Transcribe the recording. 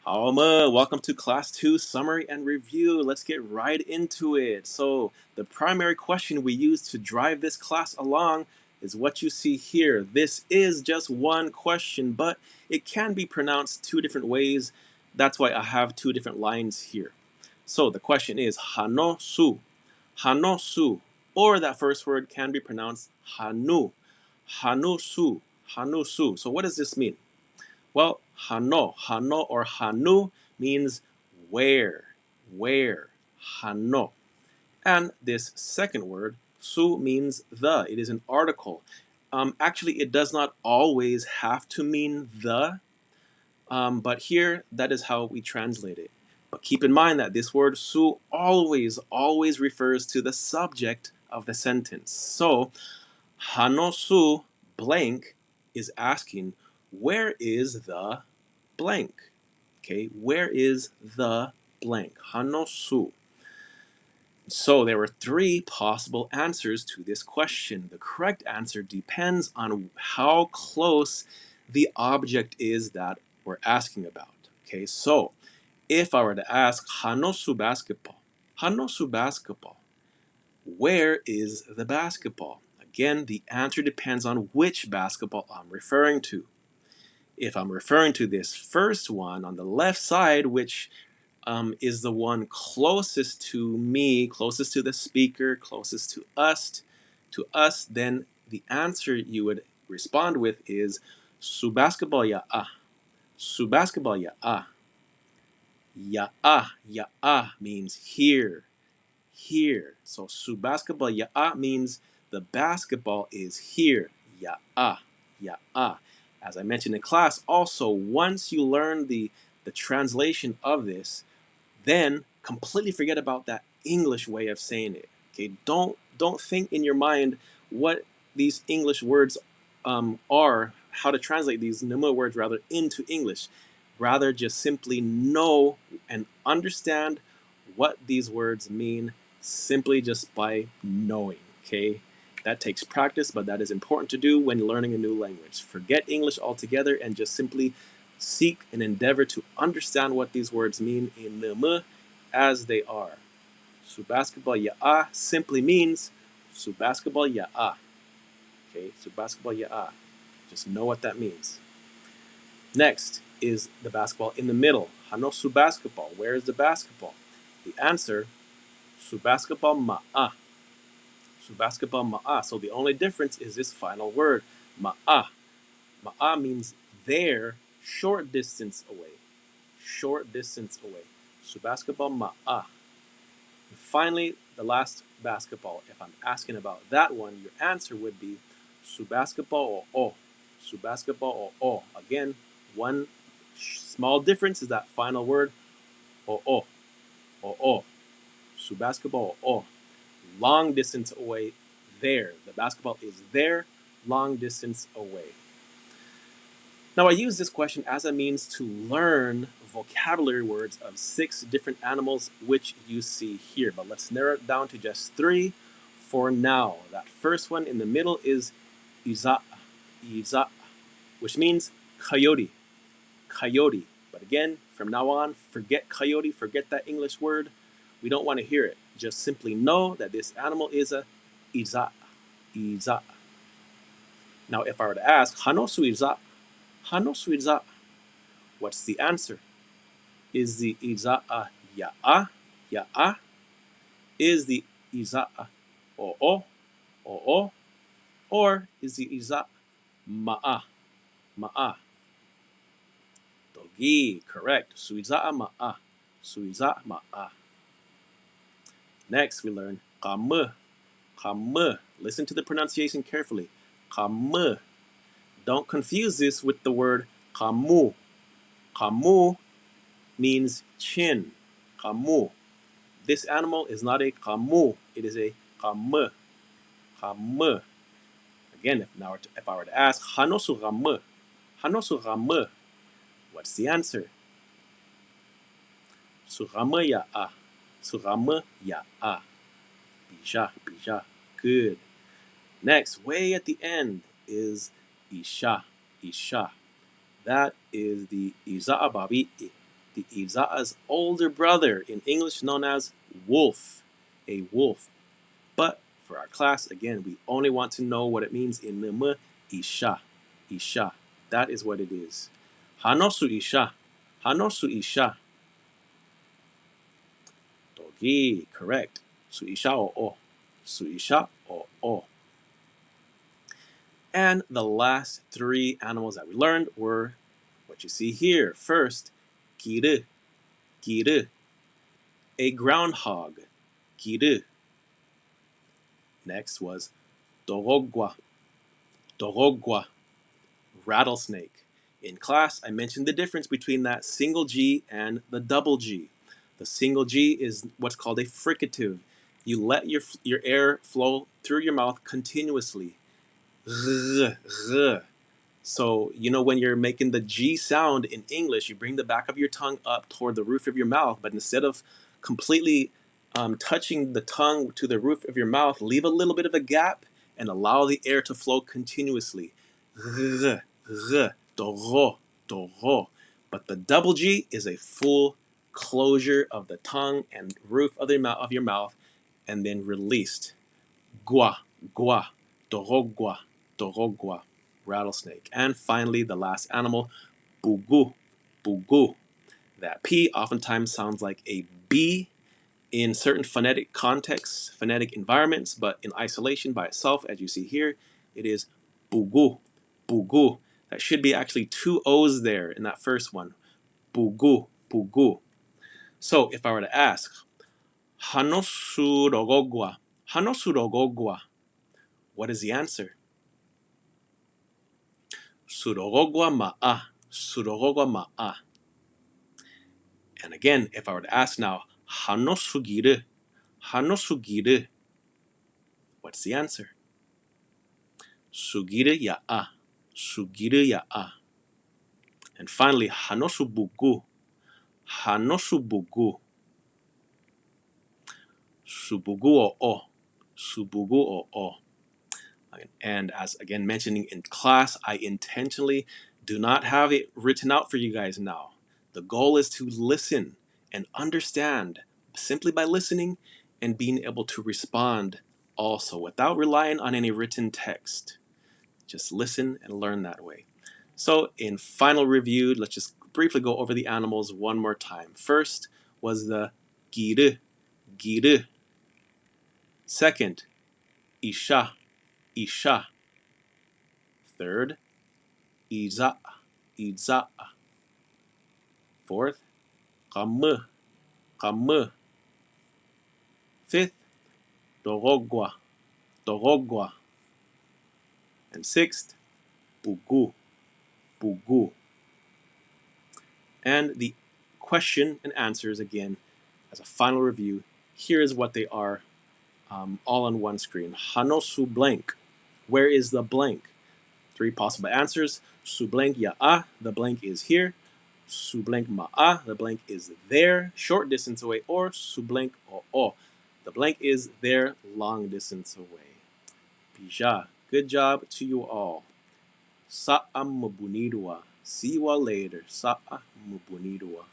Welcome to Class 2 Summary and Review. Let's get right into it. So, the primary question we use to drive this class along is what you see here. This is just one question, but it can be pronounced two different ways. That's why I have two different lines here. So, the question is hanosu, hanosu, or that first word can be pronounced hanu, hanusu, hanusu. So, what does this mean? Well, hano or hanu means where, hano. And this second word, su, means the. It is an article. Actually, it does not always have to mean the, but here, that is how we translate it. But keep in mind that this word su always refers to the subject of the sentence. So, hanosu blank is asking, where is the blank? Okay, where is the blank? Hanosu. So there were three possible answers to this question. The correct answer depends on how close the object is that we're asking about. Okay, so if I were to ask Hanosu basketball, where is the basketball? Again, the answer depends on which basketball I'm referring to. If I'm referring to this first one on the left side, which is the one closest to me, closest to the speaker, closest to us, then the answer you would respond with is su basketball ya ah. Su basketball ya ah. Ya ah means here. So su basketball ya ah means the basketball is here. Ya ah. As I mentioned in class, also once you learn the translation of this, then completely forget about that English way of saying it. Okay, don't think in your mind what these English words are, how to translate these Numu words rather into English. Rather, just simply know and understand what these words mean simply just by knowing. Okay, that takes practice, but that is important to do when learning a new language. Forget English altogether and just simply seek and endeavor to understand what these words mean in Numu as they are. Su basketball ya'a simply means su basketball ya'a. Okay, su basketball ya'a. Just know what that means. Next is the basketball in the middle. Hano su basketball. Where is the basketball? The answer, su basketball ma'a. Su basketball ma'a. So the only difference is this final word, ma'a. Ma'a means there, short distance away. Short distance away. Su basketball ma'a. And finally, the last basketball. If I'm asking about that one, your answer would be su basketball or o. Su basketball or o. Again, one small difference is that final word, o. Su basketball or o. Long distance away, there. The basketball is there, long distance away. Now, I use this question as a means to learn vocabulary words of 6 different animals, which you see here. But let's narrow it down to just 3 for now. That first one in the middle is iza, which means coyote. But again, from now on, forget coyote, forget that English word. We don't want to hear it. Just simply know that this animal is a iza. Now, if I were to ask, hanosu iza, what's the answer? Is the iza'a ya'a? Is the iza'a o'o? Or is the iza'a ma'a? Dogi, correct. Suiza'a ma'a. Next, we learn kamu. Listen to the pronunciation carefully. Kamu. Don't confuse this with the word kamu. Kamu means chin. Kamu. This animal is not a kamu. It is a kamu. Again, if I were to ask hanosu kamu, what's the answer? Surama ya'a. Bija. Good. Next, way at the end is isha. That is the iza'a babi'i. the Iza'a's older brother, in English known as wolf, a wolf. But for our class, again, we only want to know what it means in Numu Isha, Isha. That is what it is. Hanosu Isha, Hanosu Isha. Dogi, correct. Su Isha o, Su Isha o. And the last three animals that we learned were what you see here. First, kiru, kiru, a groundhog, kiru. Next was dorogwa, dorogwa, rattlesnake. In class, I mentioned the difference between that single G and the double G. The single G is what's called a fricative. You let your air flow through your mouth continuously. So, when you're making the G sound in English, you bring the back of your tongue up toward the roof of your mouth, but instead of completely touching the tongue to the roof of your mouth, leave a little bit of a gap and allow the air to flow continuously. But the double G is a full closure of the tongue and roof of your mouth, and then released. Gua, gua, dorogwa, dorogwa, rattlesnake. And finally, the last animal, bugu, bugu. That P oftentimes sounds like a B in certain phonetic contexts, phonetic environments, but in isolation by itself, as you see here, it is bugu, bugu. That should be actually two O's there in that first one. Bugu, bugu. So if I were to ask, Hanosurogogwa, Hanosurogogwa, what is the answer? Surogogwa ma'a, Surogogwa ma'a. And again, if I were to ask now, Hanosugiru, Hanosugiru, what's the answer? Sugiru ya'a, Sugiru ya'a. And finally, Hanosubugu, Hanosubugu, Subugu o, Subugu o. And as again mentioning in class, I intentionally do not have it written out for you guys now. The goal is to listen and understand simply by listening and being able to respond also without relying on any written text. Just listen and learn that way. So in final review, let's just briefly go over the animals one more time. First was the giru, giru. Second, isha, isha. Third, iza, iza. Fourth, kamu, kamu. Fifth, dorogwa, dorogwa. And sixth, bugu, bugu. And the question and answers again, as a final review, here is what they are all on one screen. Hanosu blank. Where is the blank? Three possible answers. Su blank ya'a, the blank is here. Su blank ma'a, the blank is there, short distance away. Or su blank o, the blank is there, long distance away. Bija. Good job to you all. Sa'a mabunidwa. See you all later. Sa'a mabunidwa.